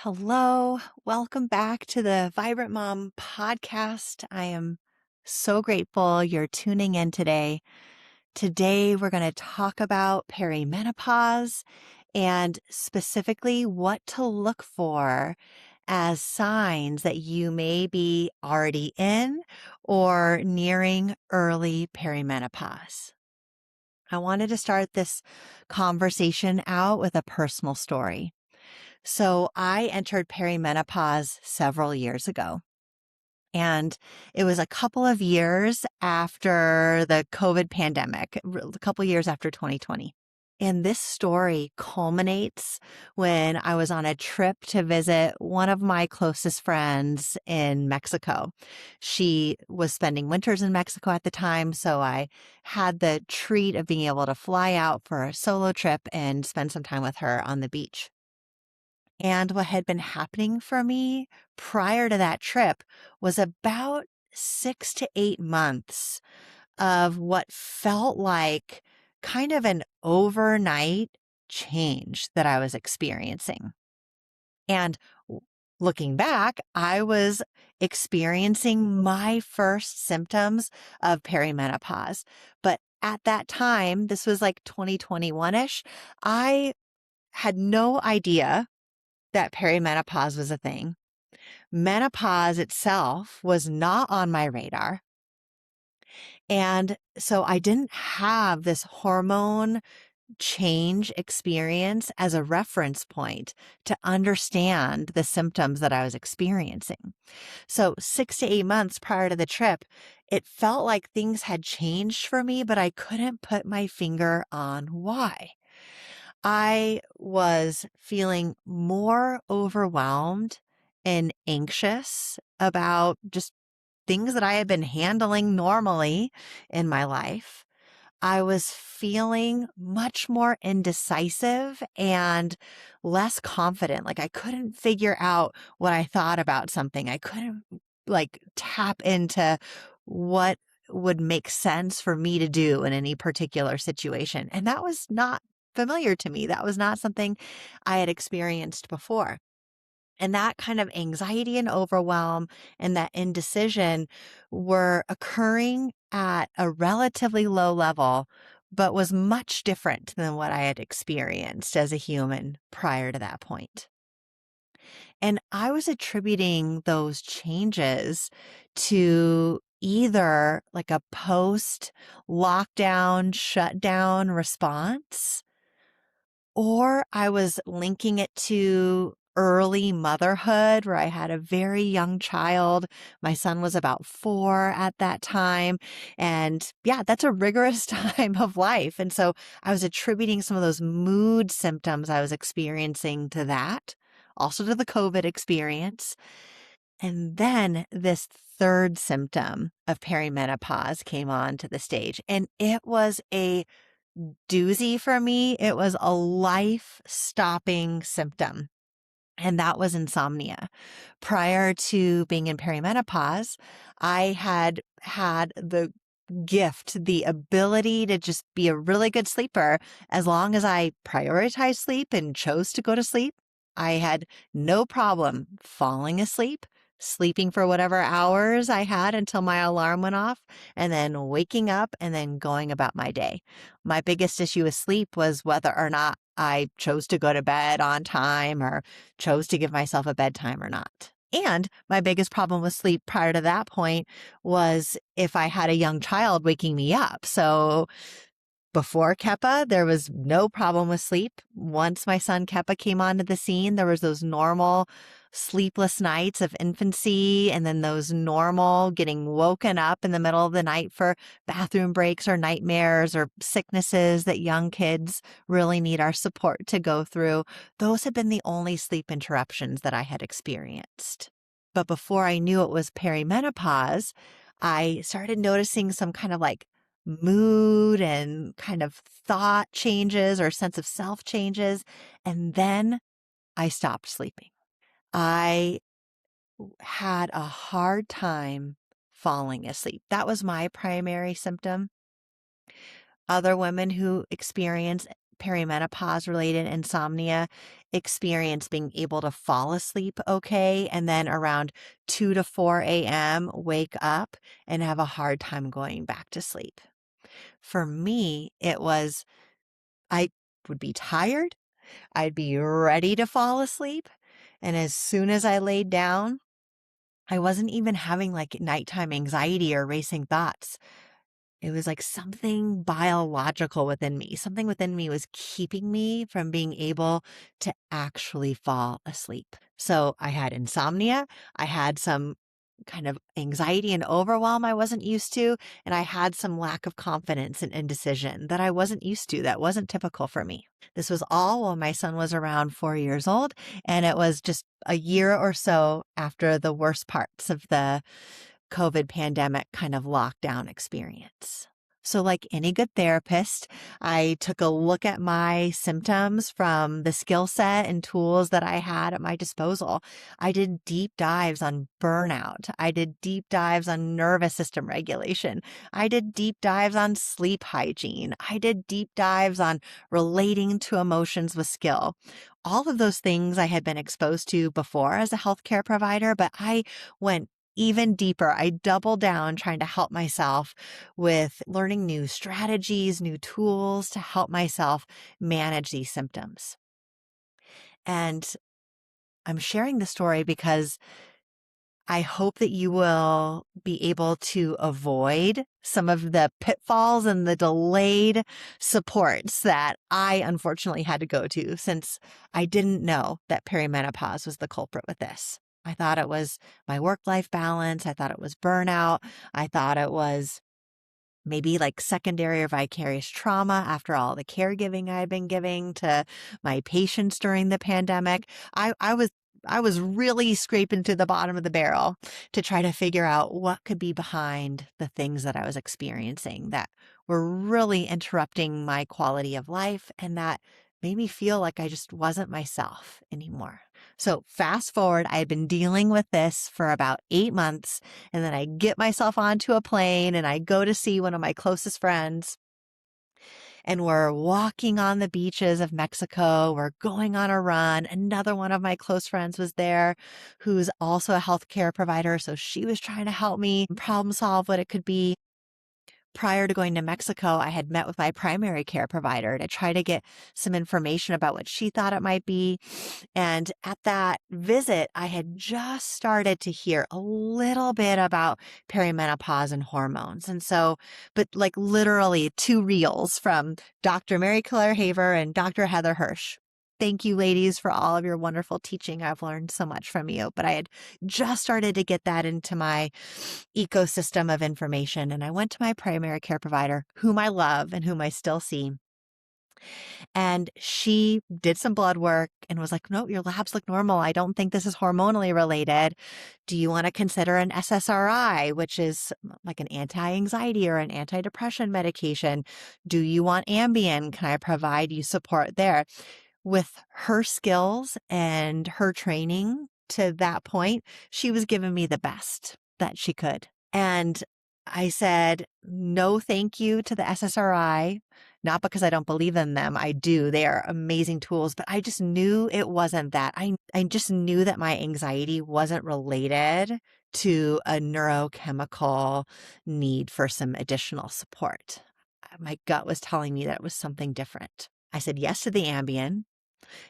Hello, welcome back to the Vibrant Mom podcast. I am so grateful you're tuning in today. Today, we're going to talk about perimenopause and specifically what to look for as signs that you may be already in or nearing early perimenopause. I wanted to start this conversation out with a personal story. So I entered perimenopause several years ago, and it was a couple of years after the COVID pandemic, a couple years after 2020. And this story culminates when I was on a trip to visit one of my closest friends in Mexico. She was spending winters in Mexico at the time, so I had the treat of being able to fly out for a solo trip and spend some time with her on the beach. And what had been happening for me prior to that trip was about 6 to 8 months of what felt like kind of an overnight change that I was experiencing. And looking back, I was experiencing my first symptoms of perimenopause. But at that time, this was like 2021-ish, I had no idea that perimenopause was a thing. Menopause itself was not on my radar. And so I didn't have this hormone change experience as a reference point to understand the symptoms that I was experiencing. So 6 to 8 months prior to the trip, it felt like things had changed for me, but I couldn't put my finger on why. I was feeling more overwhelmed and anxious about just things that I had been handling normally in my life. I was feeling much more indecisive and less confident. Like I couldn't figure out what I thought about something. I couldn't tap into what would make sense for me to do in any particular situation. And that was not familiar to me. That was not something I had experienced before. And that kind of anxiety and overwhelm and that indecision were occurring at a relatively low level, but was much different than what I had experienced as a human prior to that point. And I was attributing those changes to either like a post lockdown shutdown response, or I was linking it to early motherhood where I had a very young child. My son was about 4 at that time. And yeah, that's a rigorous time of life. And so I was attributing some of those mood symptoms I was experiencing to that, also to the COVID experience. And then this third symptom of perimenopause came on to the stage, and it was a doozy for me. It was a life-stopping symptom, and that was insomnia. Prior to being in perimenopause, I had the gift, the ability to just be a really good sleeper as long as I prioritized sleep and chose to go to sleep. I had no problem falling asleep, sleeping for whatever hours I had until my alarm went off, and then waking up and then going about my day. My biggest issue with sleep was whether or not I chose to go to bed on time or chose to give myself a bedtime or not. And my biggest problem with sleep prior to that point was if I had a young child waking me up. So before Keppa, there was no problem with sleep. Once my son Keppa came onto the scene, there was those normal sleepless nights of infancy and then those normal getting woken up in the middle of the night for bathroom breaks or nightmares or sicknesses that young kids really need our support to go through. Those had been the only sleep interruptions that I had experienced. But before I knew it was perimenopause, I started noticing some kind of like mood and kind of thought changes or sense of self changes. And then I stopped sleeping. I had a hard time falling asleep. That was my primary symptom. Other women who experience perimenopause related insomnia experience being able to fall asleep okay, and then around 2 to 4 a.m., wake up and have a hard time going back to sleep. For me, it was I would be tired, I'd be ready to fall asleep, and as soon as I laid down, I wasn't even having like nighttime anxiety or racing thoughts. It was like something biological within me. Something within me was keeping me from being able to actually fall asleep. So I had insomnia. I had some kind of anxiety and overwhelm I wasn't used to. And I had some lack of confidence and indecision that I wasn't used to, that wasn't typical for me. This was all while my son was around 4 years old. And it was just a year or so after the worst parts of the COVID pandemic kind of lockdown experience. So, like any good therapist, I took a look at my symptoms from the skill set and tools that I had at my disposal. I did deep dives on burnout. I did deep dives on nervous system regulation. I did deep dives on sleep hygiene. I did deep dives on relating to emotions with skill. All of those things I had been exposed to before as a healthcare provider, but I went even deeper. I doubled down trying to help myself with learning new strategies, new tools to help myself manage these symptoms. And I'm sharing the story because I hope that you will be able to avoid some of the pitfalls and the delayed supports that I unfortunately had to go to, since I didn't know that perimenopause was the culprit with this. I thought it was my work-life balance. I thought it was burnout. I thought it was maybe like secondary or vicarious trauma after all the caregiving I had been giving to my patients during the pandemic. I was really scraping to the bottom of the barrel to try to figure out what could be behind the things that I was experiencing that were really interrupting my quality of life and that made me feel like I just wasn't myself anymore. So fast forward, I had been dealing with this for about 8 months, and then I get myself onto a plane and I go to see one of my closest friends, and we're walking on the beaches of Mexico. We're going on a run. Another one of my close friends was there who's also a healthcare provider. So she was trying to help me problem solve what it could be. Prior to going to Mexico, I had met with my primary care provider to try to get some information about what she thought it might be. And at that visit, I had just started to hear a little bit about perimenopause and hormones. And so, but like literally 2 reels from Dr. Mary Claire Haver and Dr. Heather Hirsch. Thank you, ladies, for all of your wonderful teaching. I've learned so much from you. But I had just started to get that into my ecosystem of information. And I went to my primary care provider, whom I love and whom I still see. And she did some blood work and was like, no, your labs look normal. I don't think this is hormonally related. Do you want to consider an SSRI, which is like an anti-anxiety or an antidepressant medication? Do you want Ambien? Can I provide you support there? With her skills and her training to that point, she was giving me the best that she could. And I said, no, thank you to the SSRI, not because I don't believe in them. I do. They are amazing tools, but I just knew it wasn't that. I just knew that my anxiety wasn't related to a neurochemical need for some additional support. My gut was telling me that it was something different. I said yes to the Ambien,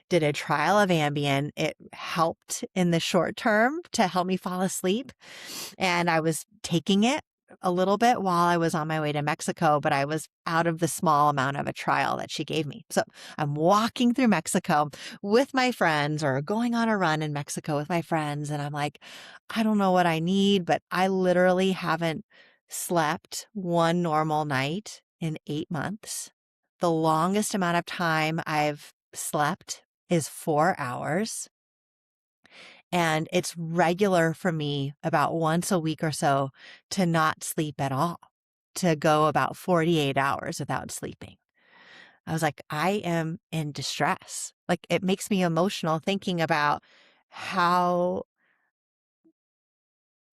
did a trial of Ambien. It helped in the short term to help me fall asleep. And I was taking it a little bit while I was on my way to Mexico, but I was out of the small amount of a trial that she gave me. So I'm walking through Mexico with my friends or going on a run in Mexico with my friends. And I'm like, I don't know what I need, but I literally haven't slept one normal night in 8 months. The longest amount of time I've slept is 4 hours. And it's regular for me about once a week or so to not sleep at all, to go about 48 hours without sleeping. I was like, I am in distress. Like it makes me emotional thinking about how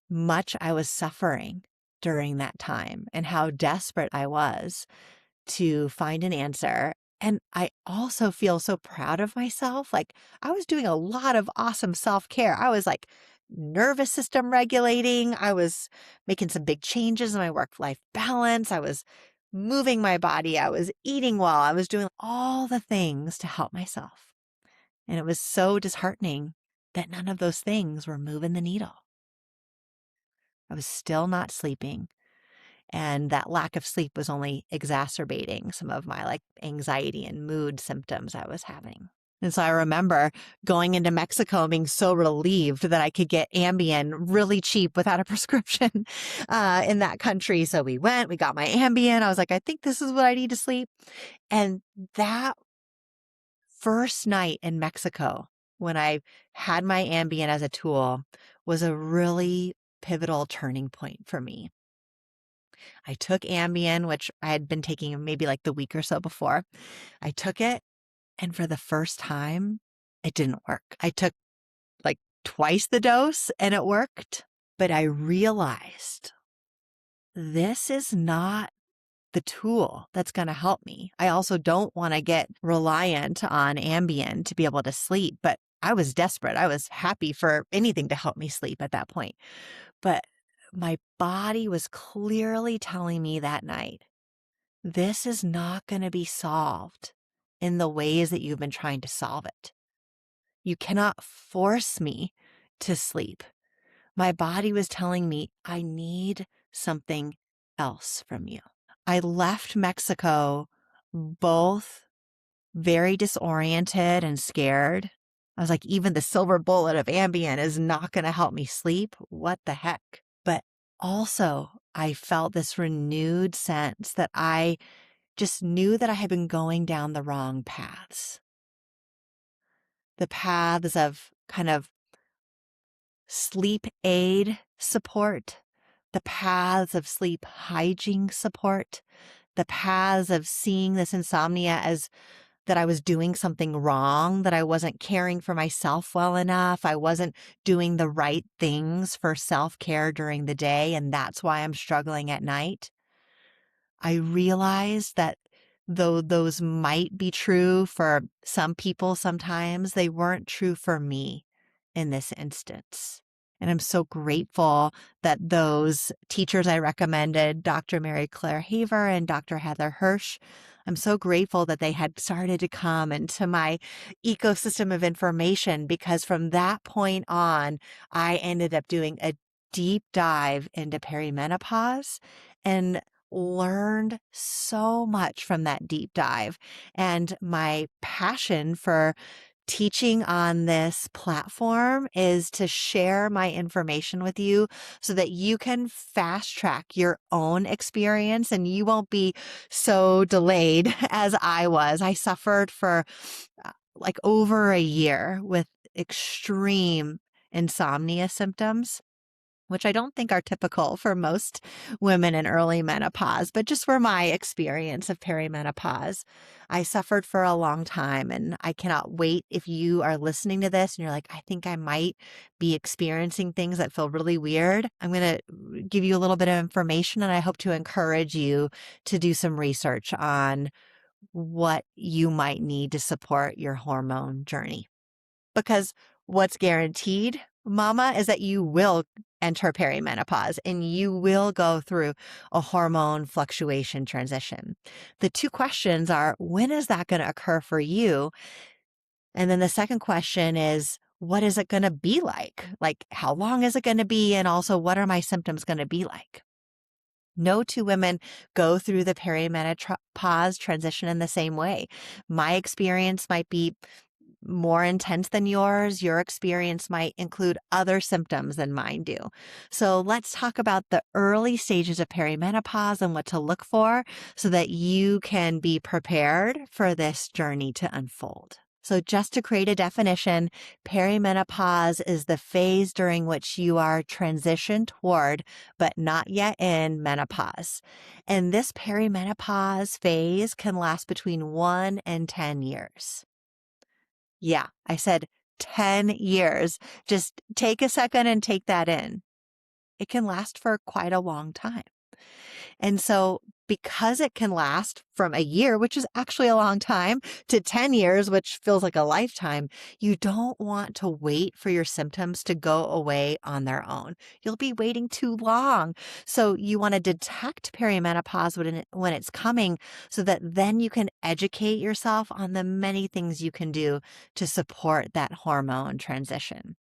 much I was suffering during that time and how desperate I was to find an answer. And I also feel so proud of myself. Like I was doing a lot of awesome self-care. I was like nervous system regulating. I was making some big changes in my work-life balance. I was moving my body. I was eating well. I was doing all the things to help myself. And it was so disheartening that none of those things were moving the needle. I was still not sleeping. And that lack of sleep was only exacerbating some of my like anxiety and mood symptoms I was having. And so I remember going into Mexico and being so relieved that I could get Ambien really cheap without a prescription in that country. So we went, we got my Ambien. I was like, I think this is what I need to sleep. And that first night in Mexico, when I had my Ambien as a tool, was a really pivotal turning point for me. I took Ambien, which I had been taking maybe like the week or so before. I took it, and for the first time, it didn't work. I took like twice the dose and it worked, but I realized this is not the tool that's going to help me. I also don't want to get reliant on Ambien to be able to sleep, but I was desperate. I was happy for anything to help me sleep at that point. But my body was clearly telling me that night, this is not going to be solved in the ways that you've been trying to solve it. You cannot force me to sleep. My body was telling me, I need something else from you. I left Mexico both very disoriented and scared. I was like, even the silver bullet of Ambien is not going to help me sleep. What the heck? But also, I felt this renewed sense that I just knew that I had been going down the wrong paths. The paths of kind of sleep aid support, the paths of sleep hygiene support, the paths of seeing this insomnia as that I was doing something wrong, that I wasn't caring for myself well enough. I wasn't doing the right things for self-care during the day, and that's why I'm struggling at night. I realized that though those might be true for some people sometimes, they weren't true for me in this instance. And I'm so grateful that those teachers I recommended, Dr. Mary Claire Haver and Dr. Heather Hirsch, I'm so grateful that they had started to come into my ecosystem of information, because from that point on, I ended up doing a deep dive into perimenopause and learned so much from that deep dive. And my passion for teaching on this platform is to share my information with you so that you can fast track your own experience and you won't be so delayed as I was. I suffered for like over a year with extreme insomnia symptoms, which I don't think are typical for most women in early menopause, but just for my experience of perimenopause. I suffered for a long time, and I cannot wait if you are listening to this and you're like, I think I might be experiencing things that feel really weird. I'm going to give you a little bit of information, and I hope to encourage you to do some research on what you might need to support your hormone journey. Because what's guaranteed, mama, is that you will enter perimenopause and you will go through a hormone fluctuation transition. The two questions are, when is that going to occur for you? And then the second question is, what is it going to be like? Like, how long is it going to be? And also, what are my symptoms going to be like? No two women go through the perimenopause transition in the same way. My experience might be more intense than yours. Your experience might include other symptoms than mine do. So let's talk about the early stages of perimenopause and what to look for so that you can be prepared for this journey to unfold. So just to create a definition, perimenopause is the phase during which you are transitioned toward, but not yet in menopause. And this perimenopause phase can last between 1 and 10 years. Yeah, I said 10 years. Just take a second and take that in. It can last for quite a long time. And so because it can last from a year, which is actually a long time, to 10 years, which feels like a lifetime, you don't want to wait for your symptoms to go away on their own. You'll be waiting too long. So you want to detect perimenopause when it's coming so that then you can educate yourself on the many things you can do to support that hormone transition.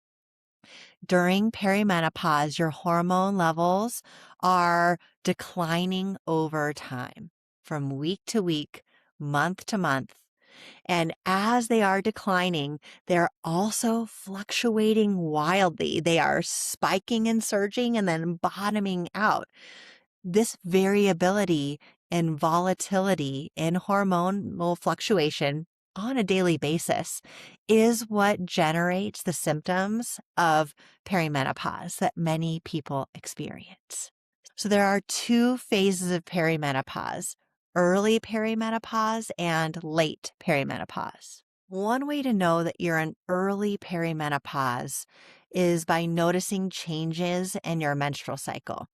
During perimenopause, your hormone levels are declining over time from week to week, month to month. And as they are declining, they're also fluctuating wildly. They are spiking and surging and then bottoming out. This variability and volatility in hormonal fluctuation on a daily basis is what generates the symptoms of perimenopause that many people experience. So there are two phases of perimenopause: early perimenopause and late perimenopause. One way to know that you're in early perimenopause is by noticing changes in your menstrual cycle.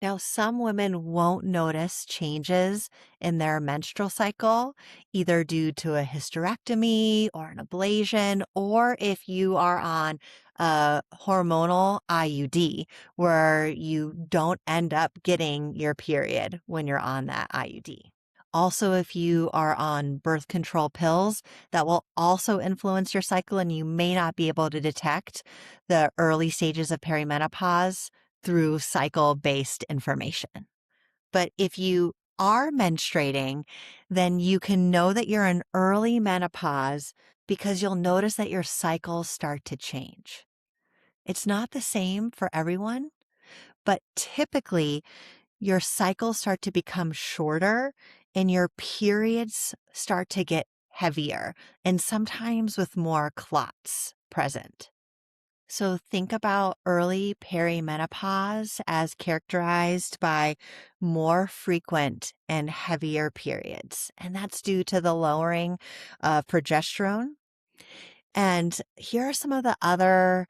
Now, some women won't notice changes in their menstrual cycle, either due to a hysterectomy or an ablation, or if you are on a hormonal IUD, where you don't end up getting your period when you're on that IUD. Also, if you are on birth control pills, that will also influence your cycle, and you may not be able to detect the early stages of perimenopause through cycle-based information. But if you are menstruating, then you can know that you're in early menopause because you'll notice that your cycles start to change. It's not the same for everyone, but typically your cycles start to become shorter and your periods start to get heavier and sometimes with more clots present. So think about early perimenopause as characterized by more frequent and heavier periods. And that's due to the lowering of progesterone. And here are some of the other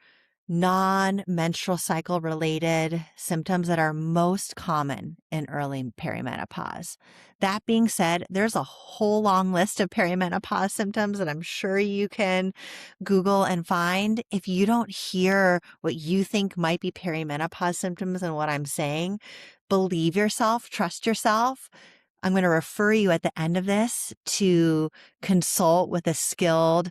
non-menstrual cycle related symptoms that are most common in early perimenopause. That being said, there's a whole long list of perimenopause symptoms that I'm sure you can Google and find. If you don't hear what you think might be perimenopause symptoms and what I'm saying, believe yourself, trust yourself. I'm going to refer you at the end of this to consult with a skilled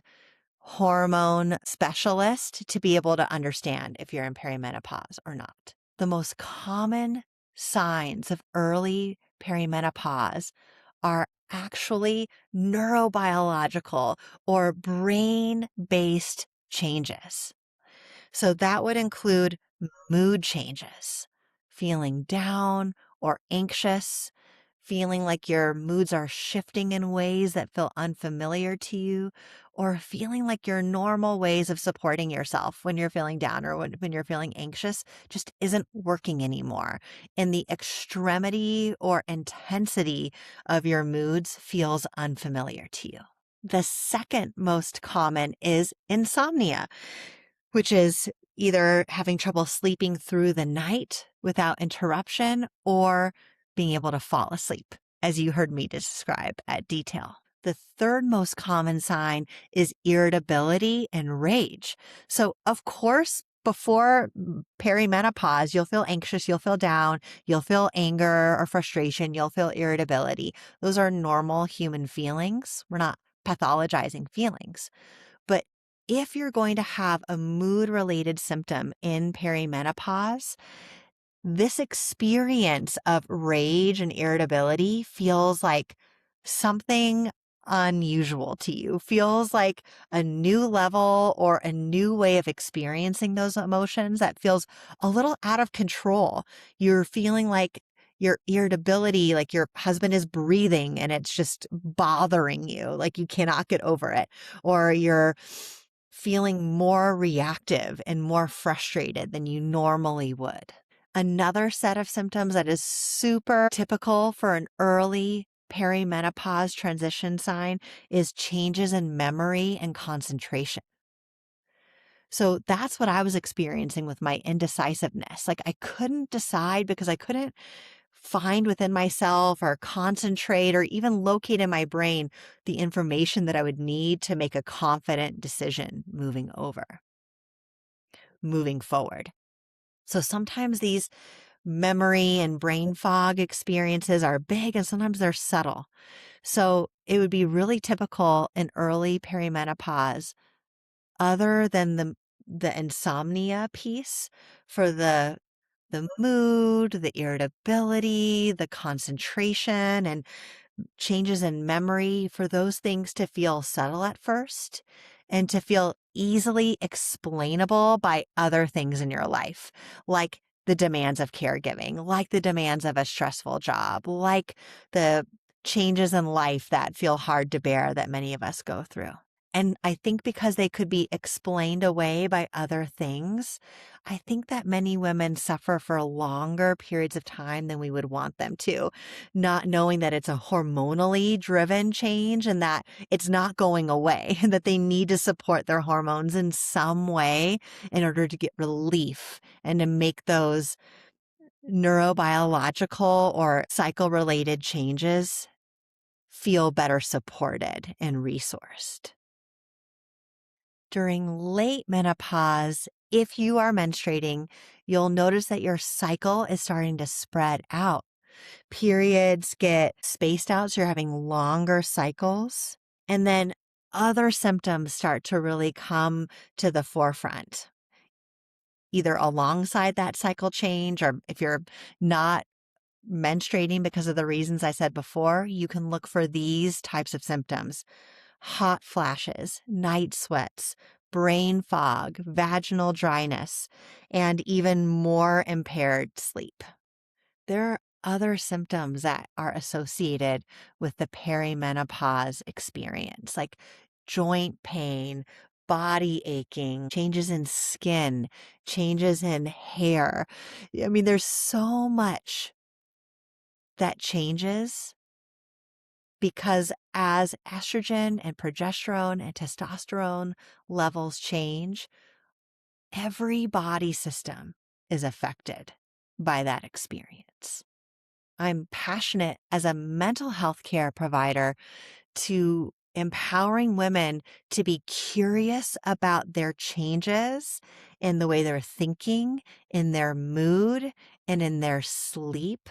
hormone specialist to be able to understand if you're in perimenopause or not. The most common signs of early perimenopause are actually neurobiological or brain-based changes. So that would include mood changes, feeling down or anxious, feeling like your moods are shifting in ways that feel unfamiliar to you, or feeling like your normal ways of supporting yourself when you're feeling down or when you're feeling anxious just isn't working anymore. And the extremity or intensity of your moods feels unfamiliar to you. The second most common is insomnia, which is either having trouble sleeping through the night without interruption or being able to fall asleep, as you heard me describe at detail. The third most common sign is irritability and rage. So, of course, before perimenopause, you'll feel anxious, you'll feel down, you'll feel anger or frustration, you'll feel irritability. Those are normal human feelings. We're not pathologizing feelings. But if you're going to have a mood-related symptom in perimenopause, this experience of rage and irritability feels like something unusual to you, feels like a new level or a new way of experiencing those emotions that feels a little out of control. You're feeling like your irritability, like your husband is breathing and it's just bothering you, like you cannot get over it, or you're feeling more reactive and more frustrated than you normally would. Another set of symptoms that is super typical for an early perimenopause transition sign is changes in memory and concentration. So that's what I was experiencing with my indecisiveness. Like I couldn't decide because I couldn't find within myself or concentrate or even locate in my brain the information that I would need to make a confident decision moving forward. So sometimes these memory and brain fog experiences are big and sometimes they're subtle. So it would be really typical in early perimenopause, other than the insomnia piece, for the mood, the irritability, the concentration, and changes in memory, for those things to feel subtle at first and to feel easily explainable by other things in your life, like the demands of caregiving, like the demands of a stressful job, like the changes in life that feel hard to bear that many of us go through. And I think because they could be explained away by other things, I think that many women suffer for longer periods of time than we would want them to, not knowing that it's a hormonally driven change and that it's not going away, that they need to support their hormones in some way in order to get relief and to make those neurobiological or cycle related changes feel better supported and resourced. During late menopause, if you are menstruating, you'll notice that your cycle is starting to spread out. Periods get spaced out, so you're having longer cycles. And then other symptoms start to really come to the forefront, either alongside that cycle change, or if you're not menstruating because of the reasons I said before, you can look for these types of symptoms: hot flashes, night sweats, brain fog, vaginal dryness, and even more impaired sleep. There are other symptoms that are associated with the perimenopause experience, like joint pain, body aching, changes in skin, changes in hair. I mean, there's so much that changes because as estrogen and progesterone and testosterone levels change, every body system is affected by that experience. I'm passionate as a mental health care provider to empowering women to be curious about their changes in the way they're thinking, in their mood, and in their sleep,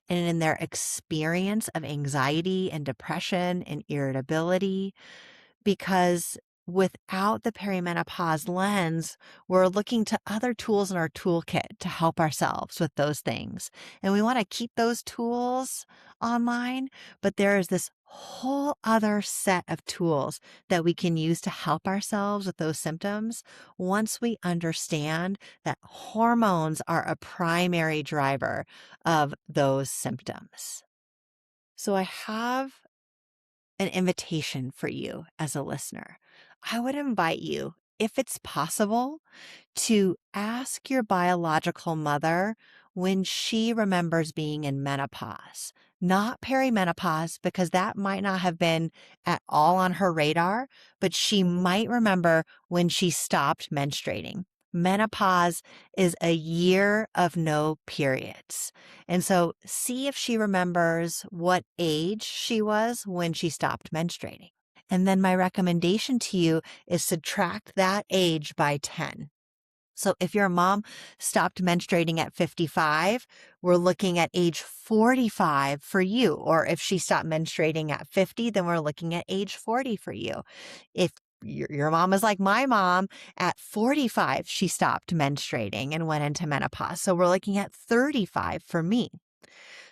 and in their experience of anxiety and depression and irritability. Because without the perimenopause lens, we're looking to other tools in our toolkit to help ourselves with those things. And we want to keep those tools online, but there is this whole other set of tools that we can use to help ourselves with those symptoms once we understand that hormones are a primary driver of those symptoms. So I have an invitation for you as a listener. I would invite you, if it's possible, to ask your biological mother when she remembers being in menopause, not perimenopause, because that might not have been at all on her radar, but she might remember when she stopped menstruating. Menopause is a year of no periods. And so see if she remembers what age she was when she stopped menstruating. And then my recommendation to you is subtract that age by 10. So if your mom stopped menstruating at 55, we're looking at age 45 for you. Or if she stopped menstruating at 50, then we're looking at age 40 for you. If your mom is like my mom, at 45, she stopped menstruating and went into menopause. So we're looking at 35 for me.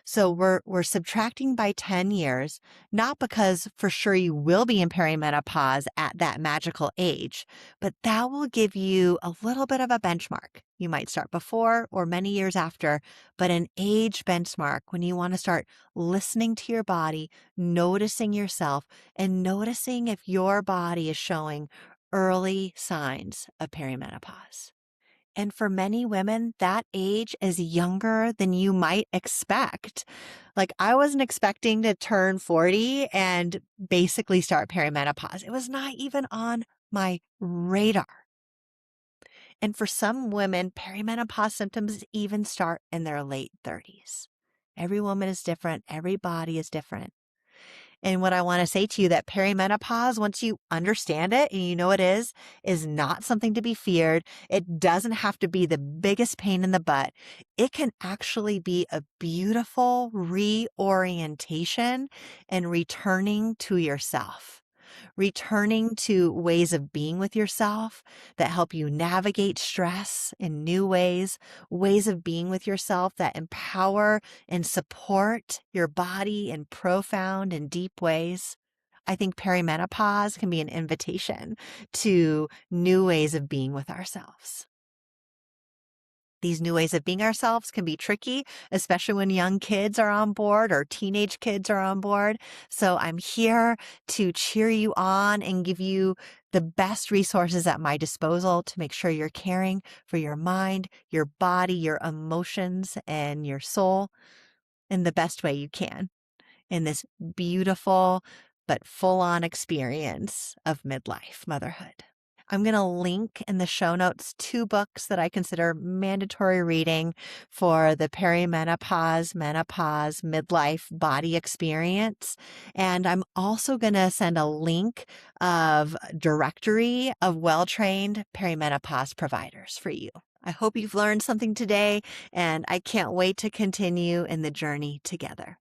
So we're subtracting by 10 years, not because for sure you will be in perimenopause at that magical age, but that will give you a little bit of a benchmark. You might start before or many years after, but an age benchmark when you want to start listening to your body, noticing yourself, and noticing if your body is showing early signs of perimenopause. And for many women, that age is younger than you might expect. Like, I wasn't expecting to turn 40 and basically start perimenopause. It was not even on my radar. And for some women, perimenopause symptoms even start in their late 30s. Every woman is different. Every body is different. And what I want to say to you that perimenopause, once you understand it and you know it is not something to be feared. It doesn't have to be the biggest pain in the butt. It can actually be a beautiful reorientation and returning to yourself. Returning to ways of being with yourself that help you navigate stress in new ways of being with yourself that empower and support your body in profound and deep ways. I think perimenopause can be an invitation to new ways of being with ourselves. These new ways of being ourselves can be tricky, especially when young kids are on board or teenage kids are on board. So I'm here to cheer you on and give you the best resources at my disposal to make sure you're caring for your mind, your body, your emotions, and your soul in the best way you can in this beautiful but full-on experience of midlife motherhood. I'm going to link in the show notes 2 books that I consider mandatory reading for the perimenopause, menopause, midlife body experience. And I'm also going to send a link of directory of well-trained perimenopause providers for you. I hope you've learned something today, and I can't wait to continue in the journey together.